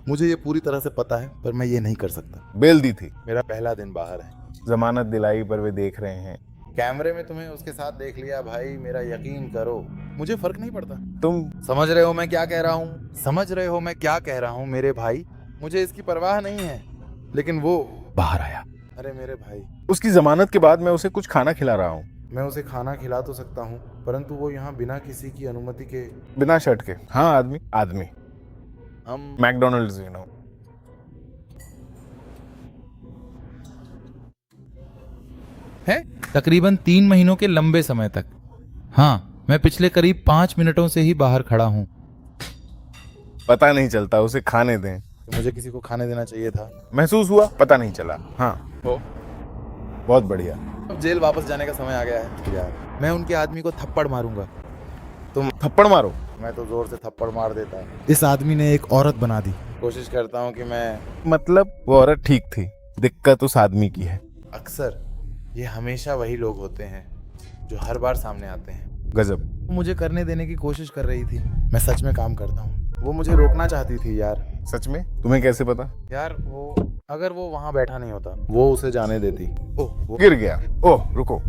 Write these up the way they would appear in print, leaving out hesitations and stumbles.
मुझे ये पूरी तरह से पता है, पर मैं ये नहीं कर सकता। बेल दी थी, मेरा पहला दिन बाहर है। जमानत दिलाई पर वे देख रहे हैं। कैमरे में तुम्हें उसके साथ देख लिया भाई, मेरा यकीन करो, मुझे फर्क नहीं पड़ता। तुम समझ रहे हो मैं क्या कह रहा हूँ? समझ रहे हो मैं क्या कह रहा हूँ मेरे भाई? मुझे इसकी परवाह नहीं है, लेकिन वो बाहर आया। अरे मेरे भाई, उसकी जमानत के बाद मैं उसे कुछ खाना खिला रहा हूँ। मैं उसे खाना खिला तो सकता हूँ, परंतु वो यहाँ बिना किसी की अनुमति के। बिना शर्ट के। हाँ, आदमी आदमी। हम मैकडोनल्ड्स यू नो। है तकरीबन 3 महीनों के लंबे समय तक। हाँ, मैं पिछले करीब 5 मिनटों से ही बाहर खड़ा हूँ। पता नहीं चलता, उसे खाने दें। तो मुझे किसी को खाने देना चाहिए था। महसूस हुआ, पता नहीं चला। हाँ, ओ, बहुत बढ़िया। अब जेल वापस जाने का समय आ गया है यार। मैं उनके आदमी को थप्पड़ मारूंगा। तुम थप्पड़ मारो। मैं तो जोर से थप्पड़ मार देता। इस आदमी ने एक औरत बना दी। कोशिश करता हूँ कि मैं मतलब वो औरत ठीक थी, दिक्कत उस आदमी की है। अक्सर ये हमेशा वही लोग होते हैं जो हर बार सामने आते हैं। गजब। वो मुझे करने देने की कोशिश कर रही थी। मैं सच में काम करता हूँ। वो मुझे रोकना चाहती थी यार। सच में? तुम्हें कैसे पता? यार वो, अगर वो वहाँ बैठा नहीं होता, वो उसे जाने देती। ओह, वो गिर गया। ओह रुको,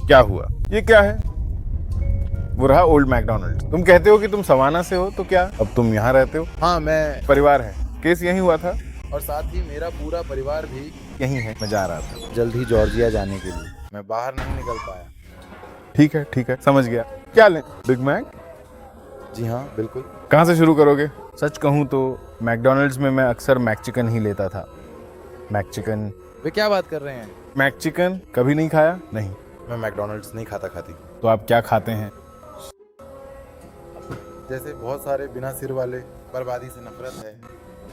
क्या हुआ? ये क्या है? वो रहा ओल्ड मैकडोनल्ड। तुम कहते हो कि तुम सवाना से हो, तो क्या अब तुम यहाँ रहते हो? हाँ, मैं परिवार है। केस यहीं हुआ था? और साथ ही मेरा पूरा परिवार भी यहीं है। मैं जा रहा था जल्द ही जॉर्जिया जाने के लिए। मैं बाहर नहीं निकल पाया। ठीक है, समझ गया। क्या लें? Big Mac? जी हाँ, बिल्कुल। कहाँ से शुरू करोगे? सच कहूँ तो मैकडोनल्ड्स में मैं अक्सर मैक चिकन ही लेता था। Mac chicken. वे क्या बात कर रहे हैं? मैक चिकन कभी नहीं खाया? नहीं। मैं मैकडोनल्ड्स नहीं खाती। तो आप क्या खाते हैं? जैसे बहुत सारे बिना सिर वाले। बर्बादी से नफरत है।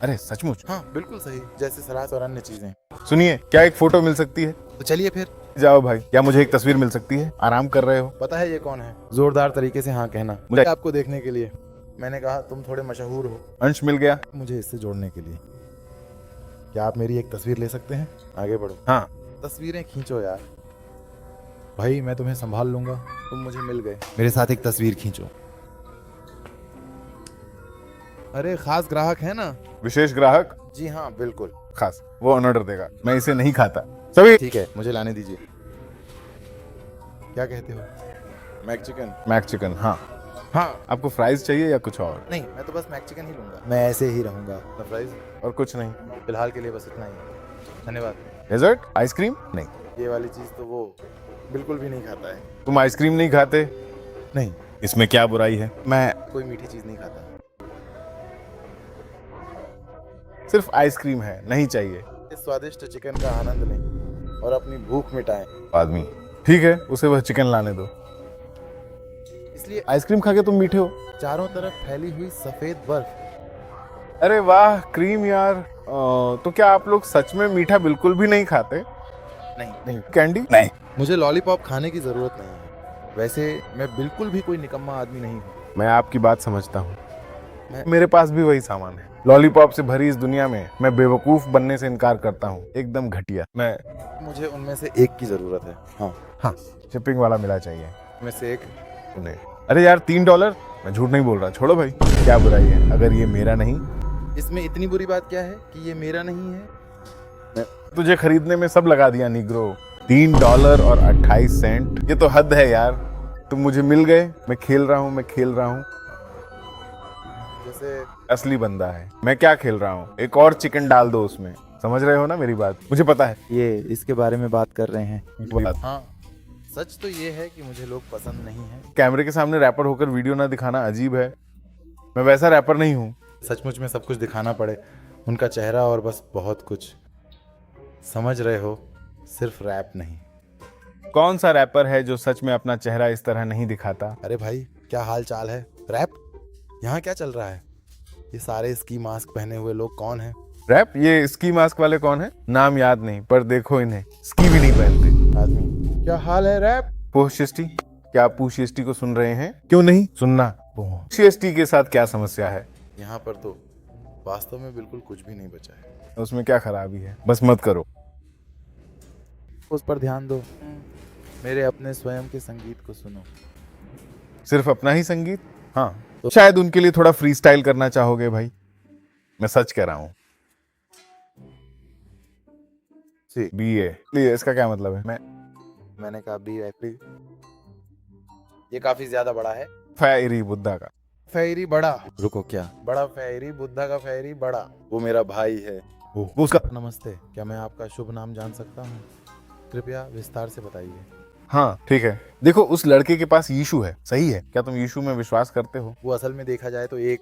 अरे सचमुच? हाँ बिल्कुल सही, जैसे सलाद और अन्य चीजें। सुनिए, क्या एक फोटो मिल सकती है? तो चलिए फिर। जाओ भाई। क्या मुझे एक तस्वीर मिल सकती है? आराम कर रहे हो? पता है ये कौन है? जोरदार तरीके से हाँ कहना। मुझे आपको देखने के लिए। मैंने कहा तुम थोड़े मशहूर हो। अंश मिल गया मुझे इससे जोड़ने के लिए। क्या आप मेरी एक तस्वीर ले सकते हैं? आगे बढ़ो। हाँ। तस्वीरें खींचो यार। भाई मैं तुम्हें संभाल लूंगा। तुम मुझे मिल गए, मेरे साथ एक तस्वीर खींचो। अरे खास ग्राहक है ना? विशेष ग्राहक? जी हाँ बिल्कुल। खास। वो ऑर्डर देगा। मैं इसे नहीं खाता। सभी। ठीक है, मुझे लाने दीजिए। क्या कहते हो? Mc chicken? Mc chicken. हाँ। हाँ। आपको फ्राइज चाहिए या कुछ और? नहीं, मैं तो बस मैक चिकन ही लूंगा। मैं ऐसे ही रहूंगा। ना फ्राइज, और कुछ नहीं? फिलहाल के लिए बस इतना ही। धन्यवाद। डेजर्ट? आइसक्रीम? नहीं। ये वाली चीज तो वो बिल्कुल भी नहीं खाता है। तुम आइसक्रीम नहीं खाते? नहीं, इसमें क्या बुराई है? मैं कोई मीठी चीज नहीं खाता। सिर्फ आइसक्रीम है, नहीं चाहिए। इस स्वादिष्ट चिकन का आनंद लें और अपनी भूख मिटाएं। आदमी। ठीक है, उसे वह चिकन लाने दो। इसलिए आइसक्रीम खा के तुम मीठे हो? चारों तरफ फैली हुई सफेद बर्फ। अरे वाह, क्रीम यार। तो क्या आप लोग सच में मीठा बिल्कुल भी नहीं खाते? नहीं, कैंडी? नहीं। मुझे लॉलीपॉप खाने की जरूरत नहीं है। वैसे मैं बिल्कुल भी कोई निकम्मा आदमी नहीं हूँ। मैं आपकी बात समझता हूँ। मैं- मेरे पास भी वही सामान है। लॉलीपॉप से भरी इस दुनिया में मैं बेवकूफ बनने से इनकार करता हूँ। एकदम घटिया। मुझे उनमें से एक की जरूरत है। हाँ, शिपिंग वाला मिला चाहिए। में से एक। उन्हें। अरे यार, $3। मैं झूठ नहीं बोल रहा, छोड़ो भाई। क्या बुराई है अगर ये मेरा नहीं? इसमें इतनी बुरी बात क्या है कि ये मेरा नहीं है? तुझे खरीदने में सब लगा दिया निग्रो। $3.28। ये तो हद है यार। तुम मुझे मिल गए। मैं खेल रहा हूँ। जैसे असली बंदा है। मैं क्या खेल रहा हूँ? एक और चिकन डाल दो उसमें। समझ रहे हो ना मेरी बात? मुझे पता है। ये इसके बारे में बात कर रहे हैं। बात। हाँ, सच तो ये है कि मुझे लोग पसंद नहीं है। कैमरे के सामने रैपर होकर वीडियो ना दिखाना अजीब है। मैं वैसा रैपर नहीं हूँ। सचमुच में सब कुछ दिखाना पड़े, उनका चेहरा और बस बहुत कुछ। समझ रहे हो? सिर्फ रैप नहीं। कौन सा रैपर है जो सच में अपना चेहरा इस तरह नहीं दिखाता? अरे भाई, क्या हाल चाल है? रैप? यहाँ क्या चल रहा है? ये सारे स्की मास्क पहने हुए लोग कौन हैं? रैप? ये स्की मास्क वाले कौन है? नाम याद नहीं, पर देखो इन्हें, स्की भी नहीं पहनते। आदमी, क्या हाल है रैप? पोशिष्टी? क्या आप पूशिष्टी को सुन रहे हैं? क्यों नहीं सुनना? पोशिष्टी के साथ क्या समस्या है? यहाँ पर तो वास्तव में बिल्कुल कुछ भी नहीं बचा है। उसमें क्या खराबी है? बस मत करो। उस पर ध्यान दो। मेरे अपने स्वयं के संगीत को सुनो। सिर्फ अपना ही संगीत? हाँ, तो शायद उनके लिए थोड़ा फ्री स्टाइल करना चाहोगे भाई। मैं सच कह रहा हूँ। सी BA इसका क्या मतलब है? मैंने कहा बी एक्चुअली ये काफी ज्यादा बड़ा है। फैरी बुद्धा का। फेरी बड़ा, रुको क्या बड़ा फेरी, बुद्धा का फेरी बड़ा, वो मेरा भाई है। वो उसका। नमस्ते, क्या मैं आपका शुभ नाम जान सकता हूँ? कृपया विस्तार से बताइए। हाँ ठीक है, देखो उस लड़के के पास यीशु है, सही है? क्या तुम यीशु में विश्वास करते हो? वो असल में देखा जाए तो एक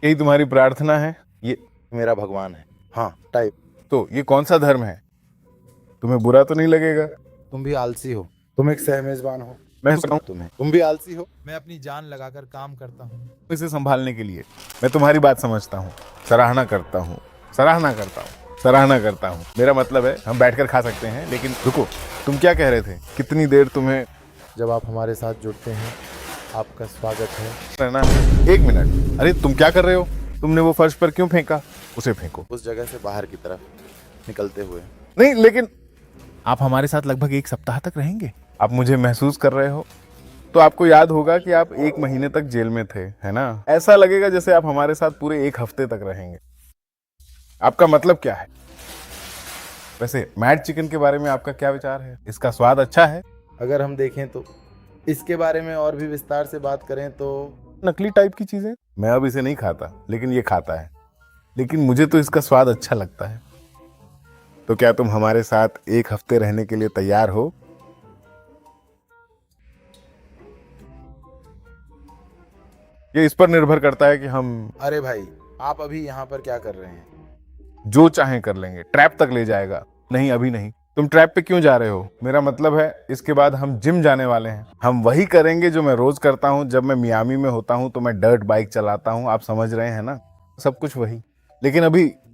यही तुम्हारी प्रार्थना है? ये मेरा भगवान है। हाँ टाइप। तो ये कौन सा धर्म है? तुम्हें बुरा तो नहीं लगेगा? तुम भी आलसी हो, तुम एक सहमेजबान हो। मैं सोचता हूं तुम भी आलसी हो। मैं अपनी जान लगाकर काम करता हूँ। इसे संभालने के लिए मैं तुम्हारी बात समझता हूँ, सराहना करता हूँ, सराहना करता हूँ, सराहना करता हूँ। मेरा मतलब है हम बैठकर खा सकते हैं, लेकिन रुको, तुम क्या कह रहे थे? कितनी देर तुम्हें जब आप हमारे साथ जुड़ते हैं, आपका स्वागत है। रहना है? 1 मिनट, अरे तुम क्या कर रहे हो? तुमने वो फर्श पर क्यों फेंका? उसे फेंको। उस जगह से बाहर की तरफ निकलते हुए। नहीं, लेकिन आप हमारे साथ लगभग 1 सप्ताह तक रहेंगे। आप मुझे महसूस कर रहे हो? तो आपको याद होगा कि आप 1 महीने तक जेल में थे, है ना? ऐसा लगेगा जैसे आप हमारे साथ पूरे 1 हफ्ते तक रहेंगे। आपका मतलब क्या है? वैसे मैड चिकन के बारे में आपका क्या विचार है? इसका स्वाद अच्छा है? अगर हम देखें तो इसके बारे में और भी विस्तार से बात करें तो नकली टाइप की चीजें मैं अब इसे नहीं खाता, लेकिन ये खाता है। लेकिन मुझे तो इसका स्वाद अच्छा लगता है। तो क्या तुम हमारे साथ 1 हफ्ते रहने के लिए तैयार हो? ये इस पर निर्भर करता है कि हम अरे भाई, आप अभी यहाँ पर क्या कर रहे हैं? जो चाहें कर लेंगे। ट्रैप तक ले जाएगा। नहीं, अभी नहीं। तुम ट्रैप पे क्यों जा रहे हो? मेरा मतलब है इसके बाद हम जिम जाने वाले हैं। हम वही करेंगे जो मैं रोज करता हूँ। जब मैं मियामी में होता हूँ तो मैं डर्ट बाइक चलाता हूँ, आप समझ रहे हैं ना? सब कुछ वही। लेकिन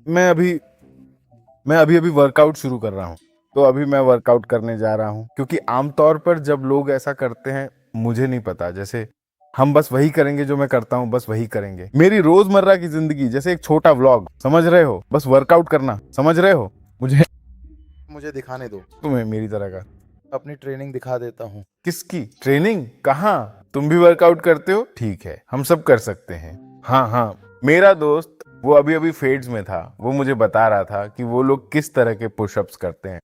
मैं अभी वर्कआउट शुरू कर रहा हूँ। तो अभी मैं वर्कआउट करने जा रहा हूँ, क्योंकि आमतौर पर जब लोग ऐसा करते हैं, मुझे नहीं पता, जैसे हम बस वही करेंगे जो मैं करता हूँ, बस वही करेंगे। मेरी रोजमर्रा की जिंदगी जैसे एक छोटा व्लॉग, समझ रहे हो? बस वर्कआउट करना, समझ रहे हो? मुझे दिखाने दो। तुम्हें मेरी तरह का अपनी ट्रेनिंग दिखा देता हूँ। किसकी ट्रेनिंग? कहाँ? तुम भी वर्कआउट करते हो? ठीक है, हम सब कर सकते हैं। हाँ, मेरा दोस्त वो अभी फेड्स में था, वो मुझे बता रहा था कि वो लोग किस तरह के पुशअप्स करते हैं।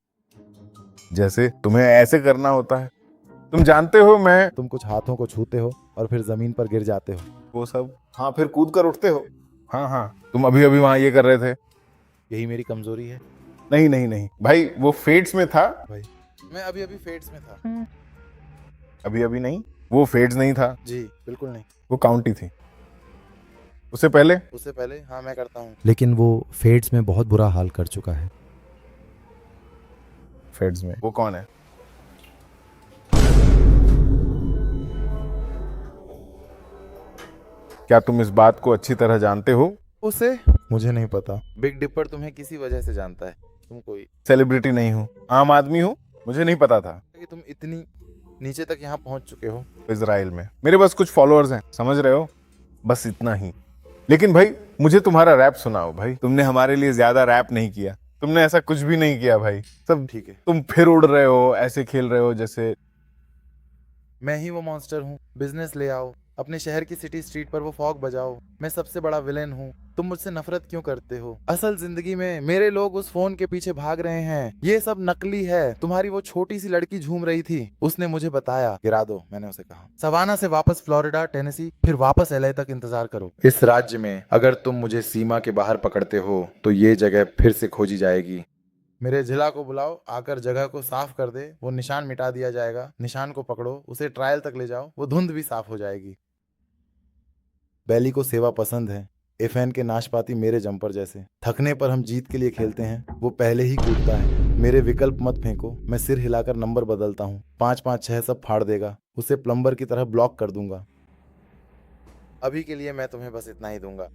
जैसे तुम्हें ऐसे करना होता है, तुम जानते हो। मैं तुम कुछ हाथों को छूते हो और फिर जमीन पर गिर जाते हो। वो सब, हाँ, फिर कूद कर उठते हो। हाँ, तुम अभी वहां ये कर रहे थे। यही मेरी कमजोरी है। नहीं भाई, वो फेड्स में था। भाई मैं अभी फेड्स में था। अभी नहीं, वो फेड्स नहीं था जी बिल्कुल नहीं। वो काउंटी थी। उससे पहले हाँ मैं करता हूँ। लेकिन वो फेड्स में बहुत बुरा हाल कर चुका है। फेड्स में वो कौन है? क्या तुम इस बात को अच्छी तरह जानते हो? उसे मुझे नहीं पता। बिग डिपर तुम्हें किसी वजह से जानता है। तुम कोई सेलिब्रिटी नहीं हो, आम आदमी हो। मुझे नहीं पता था कि तुम इतनी नीचे तक यहाँ पहुंच चुके हो। इजराइल में मेरे बस कुछ फॉलोअर्स हैं, समझ रहे हो? बस इतना ही। लेकिन भाई, मुझे तुम्हारा रैप सुनाओ भाई। तुमने हमारे लिए ज्यादा रैप नहीं किया, तुमने ऐसा कुछ भी नहीं किया भाई। सब ठीक है। तुम फिर उड़ रहे हो, ऐसे खेल रहे हो जैसे मैं ही वो मॉन्स्टर हूँ। बिजनेस ले आओ, अपने शहर की सिटी स्ट्रीट पर वो फॉग बजाओ। मैं सबसे बड़ा विलेन हूँ। तुम मुझसे नफरत क्यों करते हो? असल जिंदगी में मेरे लोग उस फोन के पीछे भाग रहे हैं। ये सब नकली है। तुम्हारी वो छोटी सी लड़की झूम रही थी, उसने मुझे बताया। गिरा दो, मैंने उसे कहा। सवाना से वापस फ्लोरिडा, टेनेसी, फिर वापस LA तक इंतजार करो। इस राज्य में अगर तुम मुझे सीमा के बाहर पकड़ते हो तो ये जगह फिर से खोजी जाएगी। मेरे जिला को बुलाओ, आकर जगह को साफ कर दे। वो निशान मिटा दिया जाएगा। निशान को पकड़ो, उसे ट्रायल तक ले जाओ, वो धुंध भी साफ हो जाएगी। बैली को सेवा पसंद है। FN के नाशपाती मेरे जंपर जैसे। थकने पर हम जीत के लिए खेलते हैं। वो पहले ही कूदता है। मेरे विकल्प मत फेंको। मैं सिर हिलाकर नंबर बदलता हूँ। 5 5 6 सब फाड़ देगा। उसे प्लम्बर की तरह ब्लॉक कर दूंगा। अभी के लिए मैं तुम्हें बस इतना ही दूंगा।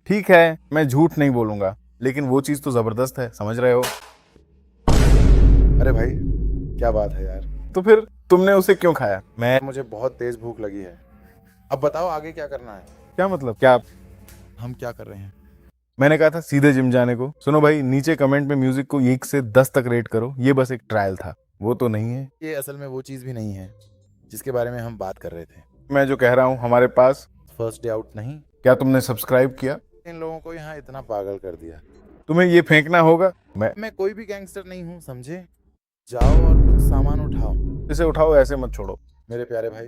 ठीक है, मैं झूठ नहीं बोलूंगा, लेकिन वो चीज तो जबरदस्त है, समझ रहे हो? अरे भाई, क्या बात है यार। तो फिर तुमने उसे क्यों खाया? मुझे बहुत तेज भूख लगी है। अब बताओ आगे क्या करना है? क्या मतलब? क्या हम क्या कर रहे हैं? मैंने कहा था सीधे जिम जाने को। सुनो भाई, नीचे कमेंट में म्यूजिक को 1 से 10 तक रेट करो। ये बस एक ट्रायल था, वो तो नहीं है। ये असल में वो चीज भी नहीं है जिसके बारे में हम बात कर रहे थे। मैं जो कह रहा हूँ हमारे पास। फर्स्ट डे आउट नहीं। क्या तुमने सब्सक्राइब किया? इन लोगों को यहाँ इतना पागल कर दिया। तुम्हें ये फेंकना होगा। मैं कोई भी गैंगस्टर नहीं हूँ, समझे? जाओ और कुछ सामान उठाओ। इसे उठाओ, ऐसे मत छोड़ो। मेरे प्यारे भाई,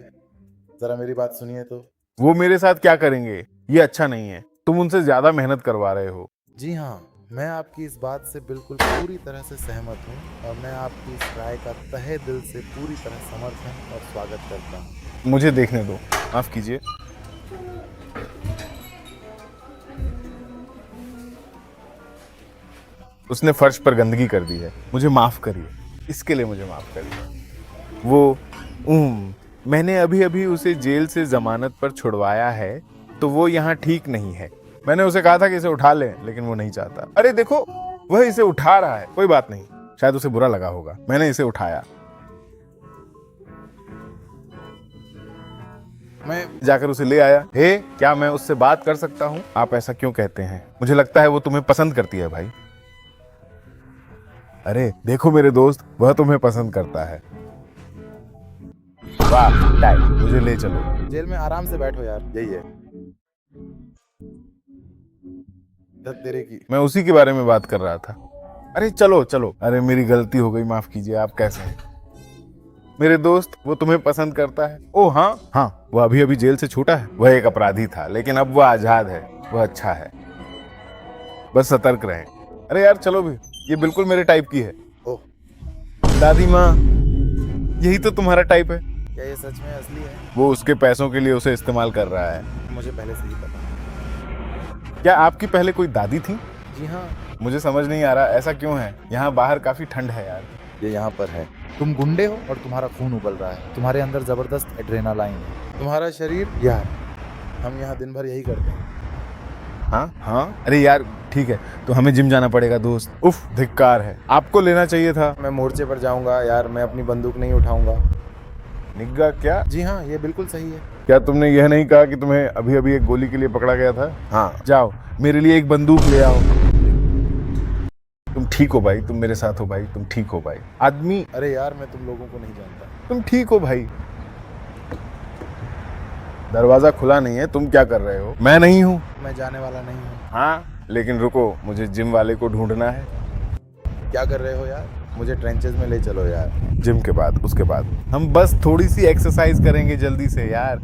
जरा मेरी बात सुनिए तो। वो मेरे साथ क्या करेंगे? ये अच्छा नहीं है। तुम उनसे ज्यादा मेहनत करवा रहे हो। जी हाँ, मैं आपकी इस बात से बिल्कुल पूरी तरह से सहमत हूँ और मैं आपकी इस राय का तहे दिल से पूरी तरह समर्थन और स्वागत करता हूँ। मुझे देखने दो, माफ कीजिए। उसने फर्श पर गंदगी कर दी है, मुझे माफ करिए। इसके लिए मुझे माफ करिए। वो मैंने अभी अभी उसे जेल से जमानत पर छुड़वाया है, तो वो यहाँ ठीक नहीं है। मैंने उसे कहा था कि इसे उठा ले, लेकिन वो नहीं चाहता। अरे देखो, वह इसे उठा रहा है। कोई बात नहीं, शायद उसे बुरा लगा होगा। मैंने इसे उठाया। मैं जाकर उसे ले आया। हे, क्या मैं उससे बात कर सकता हूँ? आप ऐसा क्यों कहते हैं? मुझे लगता है वो तुम्हें पसंद करती है भाई। अरे देखो मेरे दोस्त, वह तुम्हें पसंद करता है। वाह डैड, मुझे ले चलो। जेल में आराम से बैठो यार, यही है। धत तेरे की। मैं उसी के बारे में बात कर रहा था। अरे चलो चलो। अरे मेरी गलती हो गई, माफ कीजिए। आप कैसे हैं मेरे दोस्त? वो तुम्हें पसंद करता है। ओ हाँ हाँ, वो अभी अभी जेल से छूटा है। वह एक अपराधी था, लेकिन अब वह आजाद है। वह अच्छा है, बस सतर्क रहें। अरे यार चलो भी, ये बिल्कुल मेरे टाइप की है। ओह, दादी माँ, यही तो तुम्हारा टाइप है। क्या ये सच में असली है? वो उसके पैसों के लिए उसे इस्तेमाल कर रहा है। मुझे पहले से ही पता। क्या आपकी पहले कोई दादी थी? जी हाँ। मुझे समझ नहीं आ रहा, ऐसा क्यों है? यहाँ बाहर काफी ठंड है यार। ये यहाँ पर है। तुम गुंडे हो और तुम्हारा खून उबल रहा है। तुम्हारे अंदर जबरदस्त एड्रेनालाइन है। तुम्हारा शरीर यार, हम यहाँ दिन भर यही करते हैं। हाँ हाँ, अरे यार ठीक है, तो हमें जिम जाना पड़ेगा दोस्त। उफ, धिक्कार है। आपको लेना चाहिए था। मैं मोर्चे पर जाऊंगा यार, मैं अपनी बंदूक नहीं उठाऊंगा। निग्गा क्या? जी हाँ, ये बिल्कुल सही है। क्या तुमने यह नहीं कहा कि तुम्हें अभी अभी एक गोली के लिए पकड़ा गया था? हाँ, जाओ मेरे लिए एक बंदूक ले आओ। तुम ठीक हो भाई, तुम मेरे साथ हो भाई, तुम ठीक हो भाई। आदमी, अरे यार, मैं तुम लोगों को नहीं जानता। तुम ठीक हो भाई। दरवाजा खुला नहीं है, तुम क्या कर रहे हो? मैं नहीं हूँ। मैं जाने वाला नहीं हूँ। हाँ, लेकिन रुको, मुझे जिम वाले को ढूंढना है। क्या कर रहे हो यार? मुझे ट्रेंचेस में ले चलो यार। जिम के बाद, उसके बाद हम बस थोड़ी सी एक्सरसाइज करेंगे जल्दी से यार।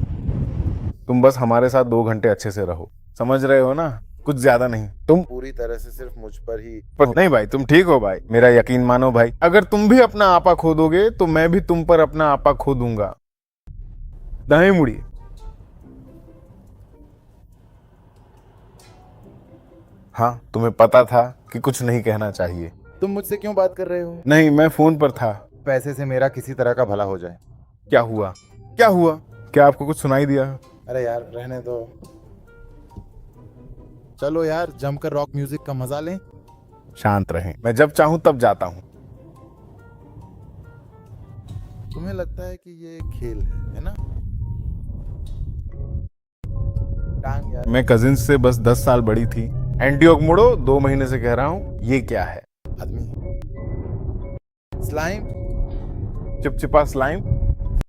तुम बस हमारे साथ 2 घंटे अच्छे से रहो, समझ रहे हो ना? कुछ ज्यादा नहीं। तुम पूरी तरह से सिर्फ मुझ पर ही। नहीं भाई, तुम ठीक हो भाई, मेरा यकीन मानो भाई। अगर तुम भी अपना आपा खो दोगे तो मैं भी तुम पर अपना आपा खो दूंगा। दाएं मुड़िए। हाँ, तुम्हें पता था कि कुछ नहीं कहना चाहिए। तुम मुझसे क्यों बात कर रहे हो? नहीं, मैं फोन पर था। पैसे से मेरा किसी तरह का भला हो जाए। क्या हुआ? क्या हुआ? क्या आपको कुछ सुनाई दिया? अरे यार रहने दो। चलो यार, जमकर रॉक म्यूजिक का मजा लें। शांत रहें, मैं जब चाहूं तब जाता हूं। तुम्हें लगता है कि ये एक खेल है ना? टांग यार। मैं कजिन से बस 10 साल बड़ी थी। एंटीओक मुड़ो, 2 महीने से कह रहा हूं। ये क्या है? आदमी। स्लाइम। चिपचिपा स्लाइम,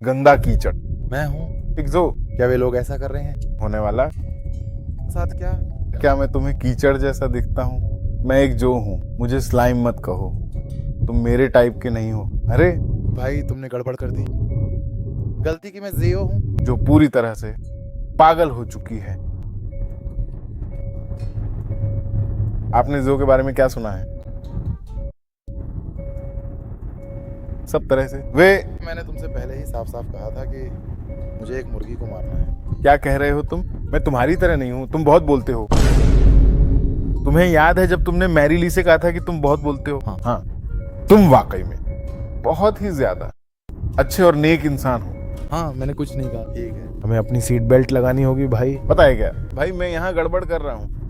गंदा कीचड़। मैं हूँ। इग्जो, क्या वे लोग ऐसा कर रहे हैं? होने वाला। साथ क्या? क्या मैं तुम्हें कीचड़ जैसा दिखता हूँ? मैं एक जो हूँ, मुझे स्लाइम मत कहो। तुम मेरे टाइप के नहीं हो। अरे भाई, तुमने गड़बड़ कर दी। गलती की मैं जियो हूँ। जो पूरी तरह से पागल हो चुकी है। आपने जो के बारे में क्या सुना है? सब तरह से वे। मैंने तुमसे पहले ही साफ साफ कहा था कि मुझे एक मुर्गी को मारना है। क्या कह रहे हो तुम? मैं तुम्हारी तरह नहीं हूँ, तुम बहुत बोलते हो। तुम्हें याद है जब तुमने मैरी ली से कहा था कि तुम बहुत बोलते हो? हाँ, तुम वाकई में बहुत ही ज्यादा अच्छे और नेक इंसान हो। हाँ, मैंने कुछ नहीं कहा। ठीक है। हमें अपनी सीट बेल्ट लगानी होगी भाई। पता है क्या भाई, मैं यहाँ गड़बड़ कर रहा हूँ।